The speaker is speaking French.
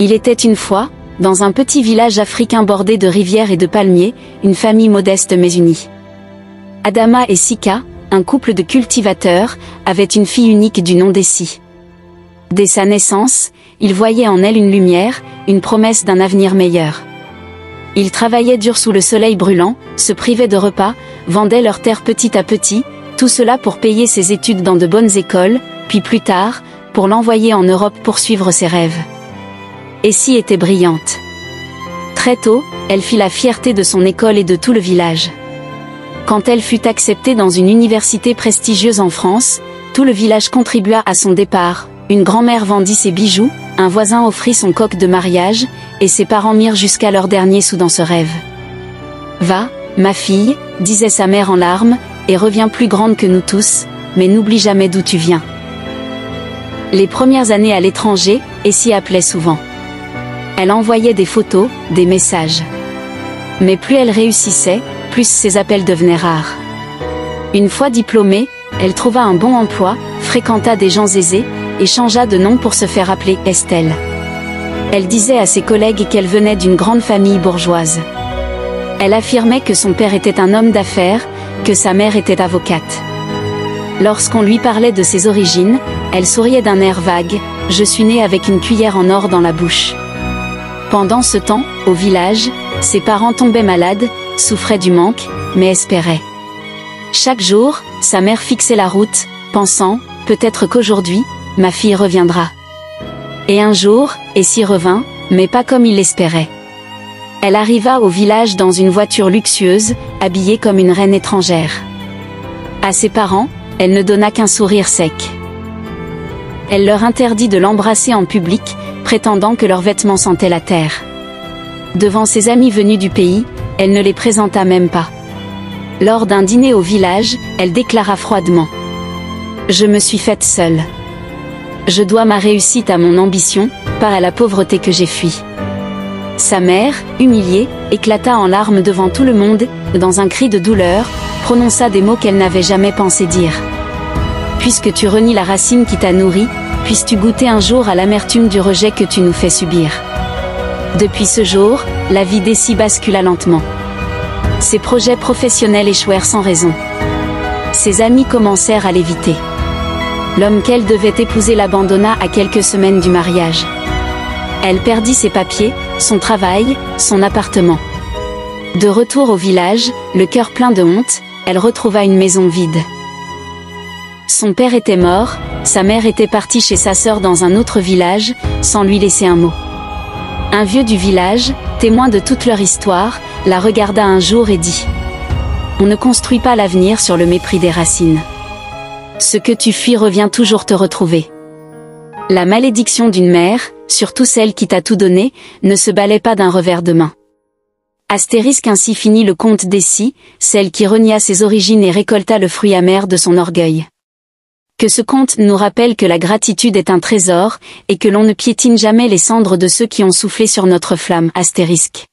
Il était une fois, dans un petit village africain bordé de rivières et de palmiers, une famille modeste mais unie. Adama et Sika, un couple de cultivateurs, avaient une fille unique du nom d'Essie. Dès sa naissance, ils voyaient en elle une lumière, une promesse d'un avenir meilleur. Ils travaillaient dur sous le soleil brûlant, se privaient de repas, vendaient leurs terres petit à petit, tout cela pour payer ses études dans de bonnes écoles, puis plus tard, pour l'envoyer en Europe poursuivre ses rêves. Essie était brillante. Très tôt, elle fit la fierté de son école et de tout le village. Quand elle fut acceptée dans une université prestigieuse en France, tout le village contribua à son départ. Une grand-mère vendit ses bijoux, un voisin offrit son coq de mariage, et ses parents mirent jusqu'à leur dernier sou dans ce rêve. « Va, ma fille, disait sa mère en larmes, et reviens plus grande que nous tous, mais n'oublie jamais d'où tu viens. » Les premières années à l'étranger, Essie appelait souvent. Elle envoyait des photos, des messages. Mais plus elle réussissait, plus ses appels devenaient rares. Une fois diplômée, elle trouva un bon emploi, fréquenta des gens aisés, et changea de nom pour se faire appeler Estelle. Elle disait à ses collègues qu'elle venait d'une grande famille bourgeoise. Elle affirmait que son père était un homme d'affaires, que sa mère était avocate. Lorsqu'on lui parlait de ses origines, elle souriait d'un air vague, « Je suis née avec une cuillère en or dans la bouche ». Pendant ce temps, au village, ses parents tombaient malades, souffraient du manque, mais espéraient. Chaque jour, sa mère fixait la route, pensant, peut-être qu'aujourd'hui, ma fille reviendra. Et un jour, Essie revint, mais pas comme il l'espérait. Elle arriva au village dans une voiture luxueuse, habillée comme une reine étrangère. À ses parents, elle ne donna qu'un sourire sec. Elle leur interdit de l'embrasser en public, prétendant que leurs vêtements sentaient la terre. Devant ses amis venus du pays, elle ne les présenta même pas. Lors d'un dîner au village, elle déclara froidement : « Je me suis faite seule. Je dois ma réussite à mon ambition, pas à la pauvreté que j'ai fui. » Sa mère, humiliée, éclata en larmes devant tout le monde, dans un cri de douleur, prononça des mots qu'elle n'avait jamais pensé dire. « Puisque tu renies la racine qui t'a nourri, puisses-tu goûter un jour à l'amertume du rejet que tu nous fais subir. » Depuis ce jour, la vie d'Essie bascula lentement. Ses projets professionnels échouèrent sans raison. Ses amis commencèrent à l'éviter. L'homme qu'elle devait épouser l'abandonna à quelques semaines du mariage. Elle perdit ses papiers, son travail, son appartement. De retour au village, le cœur plein de honte, elle retrouva une maison vide. Son père était mort, sa mère était partie chez sa sœur dans un autre village, sans lui laisser un mot. Un vieux du village, témoin de toute leur histoire, la regarda un jour et dit : « On ne construit pas l'avenir sur le mépris des racines. Ce que tu fuis revient toujours te retrouver. » La malédiction d'une mère, surtout celle qui t'a tout donné, ne se balaie pas d'un revers de main. Astérisque ainsi finit le conte d'Essie, celle qui renia ses origines et récolta le fruit amer de son orgueil. Que ce conte nous rappelle que la gratitude est un trésor, et que l'on ne piétine jamais les cendres de ceux qui ont soufflé sur notre flamme. Astérisque.